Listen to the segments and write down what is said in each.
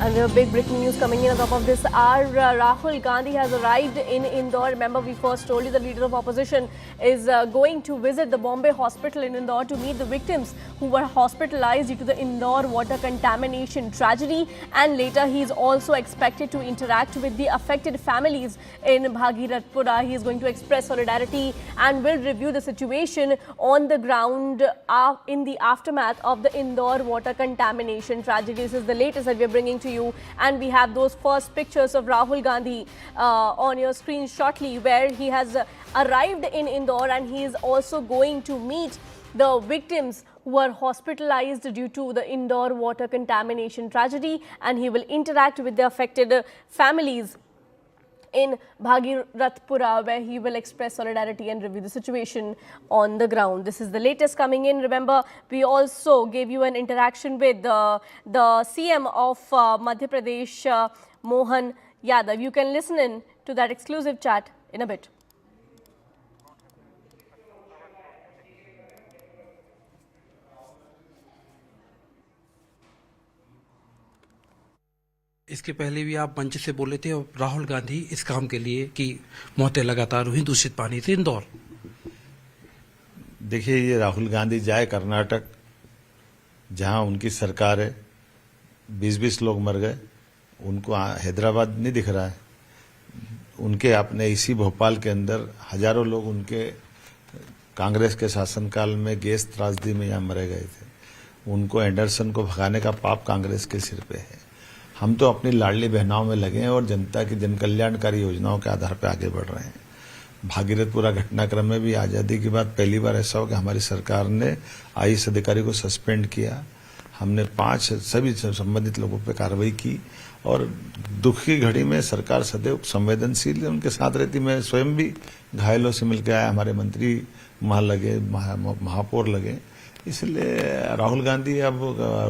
And we have big breaking news coming in on top of this. Our Rahul Gandhi has arrived in Indore. Remember, we first told you the leader of opposition is going to visit the Bombay hospital in Indore to meet the victims who were hospitalized due to the Indore water contamination tragedy. And later, he is also expected to interact with the affected families in Bhagirathpura. He is going to express solidarity and will review the situation on the ground in the aftermath of the Indore water contamination tragedy. This is the latest that we are bringing to you, and we have those first pictures of Rahul Gandhi on your screen shortly, where he has arrived in Indore, and he is also going to meet the victims who were hospitalized due to the Indore water contamination tragedy, and he will interact with the affected families in Bhagirathpura, where he will express solidarity and review the situation on the ground. This is the latest coming in. Remember, we also gave you an interaction with the CM of Madhya Pradesh, Mohan Yadav. You can listen in to that exclusive chat in a bit. इसके पहले भी आप मंच से बोले थे, और राहुल गांधी इस काम के लिए कि मौतें लगातार हुई दूषित पानी से इंदौर। देखिए, ये राहुल गांधी जाए कर्नाटक, जहां उनकी सरकार है, 20-20 लोग मर गए, उनको हैदराबाद नहीं दिख रहा है। उनके अपने इसी भोपाल के अंदर हजारों लोग उनके कांग्रेस के शासनकाल में गैस त्रासदी में यहाँ मरे गए थे। उनको एंडरसन को भगाने का पाप कांग्रेस के सिर पे है। हम तो अपनी लाडली बहनाओं में लगे हैं और जनता की जन कल्याणकारी योजनाओं के आधार पर आगे बढ़ रहे हैं। भागीरथपुरा घटनाक्रम में भी आजादी के बाद पहली बार ऐसा हो कि हमारी सरकार ने आईएएस अधिकारी को सस्पेंड किया। हमने 5 सभी संबंधित लोगों पर कार्रवाई की, और दुख की घड़ी में सरकार सदैव संवेदनशील उनके साथ रहती। मैं स्वयं भी घायलों से मिलकर आया, हमारे मंत्री वहां लगे, महापौर लगे। इसलिए राहुल गांधी अब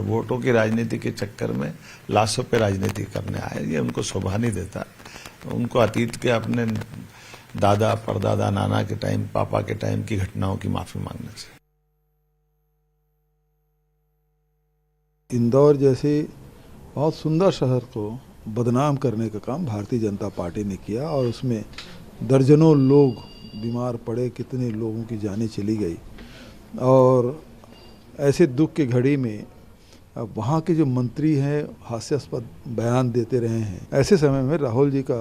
वोटों की राजनीति के चक्कर में लाशों पे राजनीति करने आए, ये उनको शोभा नहीं देता। उनको अतीत के अपने दादा, परदादा, नाना के टाइम, पापा के टाइम की घटनाओं की माफी मांगना चाहिए। इंदौर जैसे बहुत सुंदर शहर को बदनाम करने का काम भारतीय जनता पार्टी ने किया, और उसमें दर्जनों लोग बीमार पड़े, कितने लोगों की जानें चली गई। और ऐसे दुख की घड़ी में अब वहाँ के जो मंत्री हैं हास्यास्पद बयान देते रहे हैं। ऐसे समय में राहुल जी का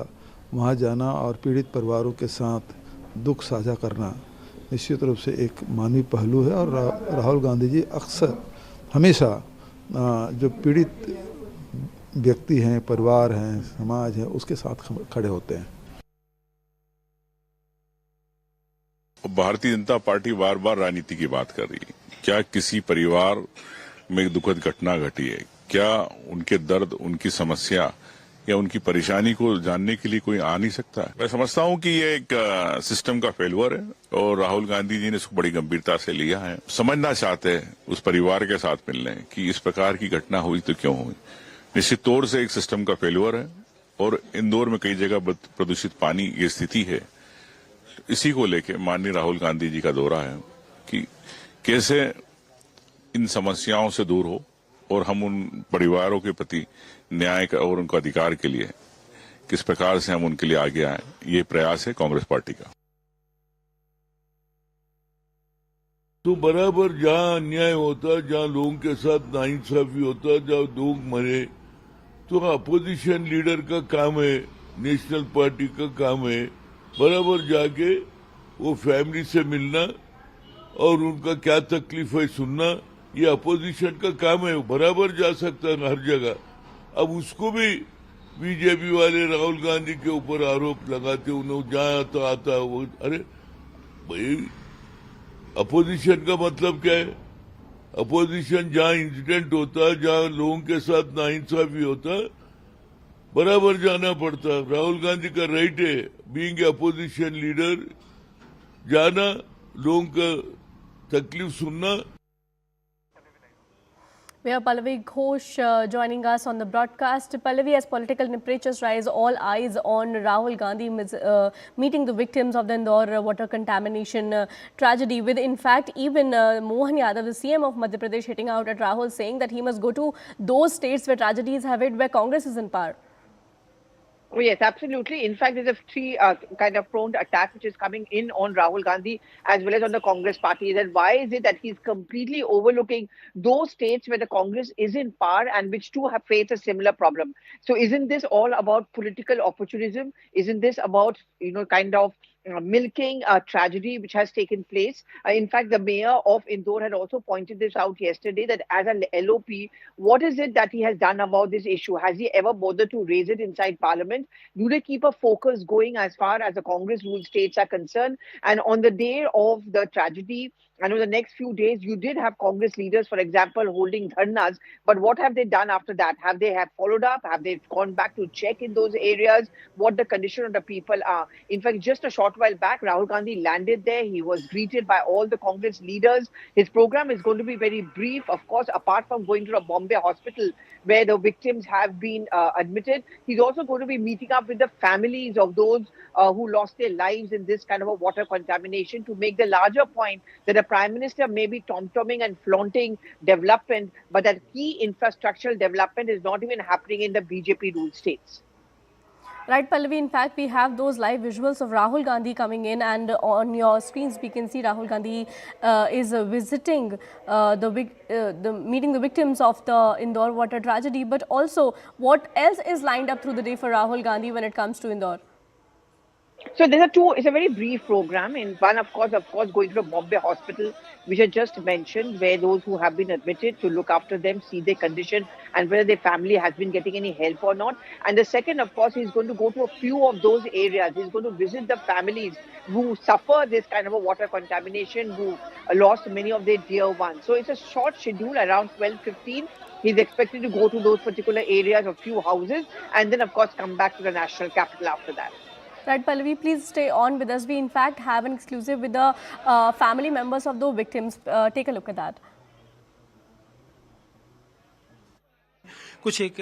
वहाँ जाना और पीड़ित परिवारों के साथ दुख साझा करना निश्चित रूप से एक मानवीय पहलू है। और राहुल गांधी जी अक्सर हमेशा जो पीड़ित व्यक्ति हैं, परिवार हैं, समाज है, उसके साथ खड़े होते हैं। भारतीय जनता पार्टी बार बार राजनीति की बात कर रही है। क्या किसी परिवार में एक दुखद घटना घटी है? क्या उनके दर्द, उनकी समस्या या उनकी परेशानी को जानने के लिए कोई आ नहीं सकता है? मैं समझता हूं कि ये एक सिस्टम का फेल्यूर है, और राहुल गांधी जी ने इसको बड़ी गंभीरता से लिया है। समझना चाहते हैं उस परिवार के साथ मिलने कि इस प्रकार की घटना हुई तो क्यों हुई। निश्चित तौर से एक सिस्टम का फेल्यूर है, और इंदौर में कई जगह प्रदूषित पानी की स्थिति है। इसी को लेकर माननीय राहुल गांधी जी का दौरा है कि कैसे इन समस्याओं से दूर हो, और हम उन परिवारों के प्रति न्याय और उनका अधिकार के लिए किस प्रकार से हम उनके लिए आगे आए। ये प्रयास है कांग्रेस पार्टी का। तो बराबर जहाँ अन्याय होता, जहाँ लोगों के साथ नाइंसाफी होता, जहाँ लोग मरे, तो अपोजिशन लीडर का काम है, नेशनल पार्टी का काम है बराबर जाके वो फैमिली से मिलना और उनका क्या तकलीफ है सुनना। ये अपोजिशन का काम है, बराबर जा सकता है हर जगह। अब उसको भी बीजेपी वाले राहुल गांधी के ऊपर आरोप लगाते, उन्हें जहाँ तो आता वो। अरे भाई, अपोजिशन का मतलब क्या है? अपोजिशन जहाँ इंसिडेंट होता, जहाँ लोगों के साथ नाइंसाफी होता, बराबर जाना पड़ता। राहुल गांधी का राइट है, बीइंग अपोजिशन लीडर, जाना, लोगों का तकलीफ सुनना। We have Pallavi Ghosh joining us on the broadcast. Pallavi, as political temperatures rise, all eyes on Rahul Gandhi meeting the victims of the Indore water contamination tragedy. With, in fact, even Mohan Yadav, the CM of Madhya Pradesh, hitting out at Rahul, saying that he must go to those states where tragedies have hit, where Congress is in power. Oh, yes, absolutely. In fact, there's a three kind of prone attack which is coming in on Rahul Gandhi as well as on the Congress party. Then why is it that he's completely overlooking those states where the Congress is in power and which too have faced a similar problem? So isn't this all about political opportunism? Isn't this about, kind of milking a tragedy which has taken place? In fact, the mayor of Indore had also pointed this out yesterday, that as an LOP, what is it that he has done about this issue? Has he ever bothered to raise it inside Parliament? Do they keep a focus going as far as the Congress-ruled states are concerned? And on the day of the tragedy, and over the next few days, you did have Congress leaders, for example, holding dharnas. But what have they done after that? Have they followed up? Have they gone back to check in those areas what the condition of the people are? In fact, just a short while back, Rahul Gandhi landed there. He was greeted by all the Congress leaders. His program is going to be very brief. Of course, apart from going to the Bombay hospital where the victims have been admitted, he's also going to be meeting up with the families of those who lost their lives in this kind of a water contamination, to make the larger point that the Prime Minister may be tom-tomming and flaunting development, but that key infrastructural development is not even happening in the BJP-ruled states. Right, Pallavi, in fact, we have those live visuals of Rahul Gandhi coming in, and on your screens we can see Rahul Gandhi is visiting meeting the victims of the Indore water tragedy. But also, what else is lined up through the day for Rahul Gandhi when it comes to Indore? So it's a very brief program. In one, of course, going to the Bombay hospital, which I just mentioned, where those who have been admitted, to look after them, see their condition and whether their family has been getting any help or not. And the second, of course, he's going to go to a few of those areas. He's going to visit the families who suffer this kind of a water contamination, who lost many of their dear ones. So it's a short schedule, around 12:15. He's expected to go to those particular areas, a few houses, and then, of course, come back to the national capital after that. Right, Pallavi, please stay on with us. We, in fact, have an exclusive with the family members of the victims. Take a look at that. कुछ एक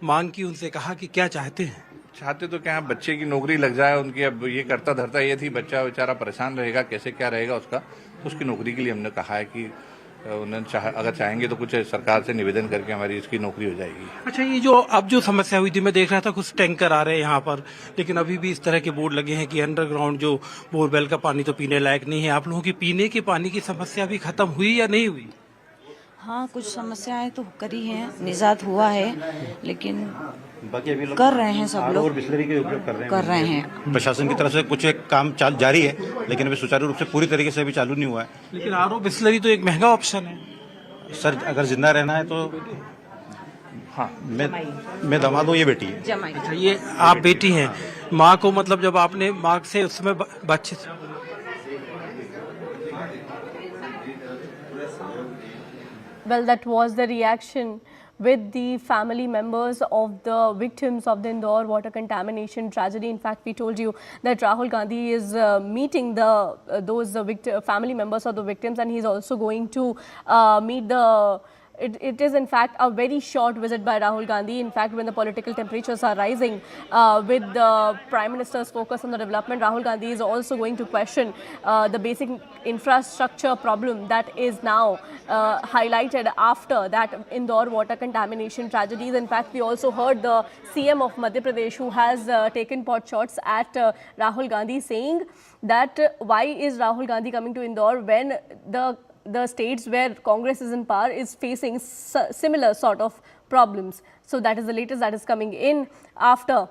मांग की, उनसे कहा कि क्या चाहते हैं? चाहते तो क्या, बच्चे की नौकरी लग जाए उनकी। अब ये करता धरता ये थी, बच्चा बेचारा परेशान रहेगा, कैसे क्या रहेगा उसका, तो उसकी नौकरी के लिए हमने कहा है कि उन्हें अगर चाहेंगे तो कुछ सरकार से निवेदन करके हमारी इसकी नौकरी हो जाएगी। अच्छा, ये जो अब जो समस्या हुई थी, मैं देख रहा था कुछ टैंकर आ रहे हैं यहाँ पर, लेकिन अभी भी इस तरह के बोर्ड लगे हैं कि अंडरग्राउंड जो बोरवेल का पानी तो पीने लायक नहीं है। आप लोगों की पीने के पानी की समस्या भी खत्म हुई या नहीं हुई? हाँ, कुछ समस्याएं तो करी हैं, निजात हुआ है, लेकिन कर रहे हैं सब लोग, बिस्लरी के उपयोग कर रहे हैं। प्रशासन की तरफ से कुछ एक काम जारी है, लेकिन अभी सुचारू रूप से पूरी तरीके से अभी चालू नहीं हुआ है। लेकिन आरओ बिस्लरी तो एक महंगा ऑप्शन है सर, अगर जिंदा रहना है तो हाँ, मैं दामाद हूँ, ये बेटी है। अच्छा, ये आप बेटी हैं, माँ को मतलब जब आपने माँ से उसमें बच्चे Well, that was the reaction with the family members of the victims of the Indore water contamination tragedy. In fact, we told you that Rahul Gandhi is meeting those family members of the victims, and he's also going to meet the. It is, in fact, a very short visit by Rahul Gandhi. In fact, when the political temperatures are rising, with the Prime Minister's focus on the development, Rahul Gandhi is also going to question the basic infrastructure problem that is now highlighted after that Indore water contamination tragedies. In fact, we also heard the CM of Madhya Pradesh, who has taken pot shots at Rahul Gandhi, saying that why is Rahul Gandhi coming to Indore when the states where Congress is in power is facing similar sort of problems. So that is the latest that is coming in after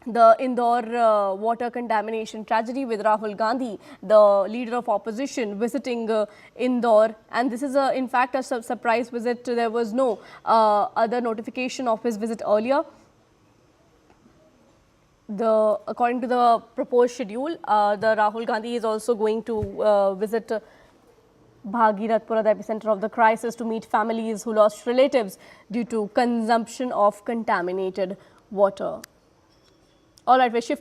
the Indore water contamination tragedy, with Rahul Gandhi, the leader of opposition, visiting Indore. And this is, in fact, a surprise visit. There was no other notification of his visit earlier. According to the proposed schedule, the Rahul Gandhi is also going to visit Bhagirathpura, the epicenter of the crisis, to meet families who lost relatives due to consumption of contaminated water. All right, we're shifting.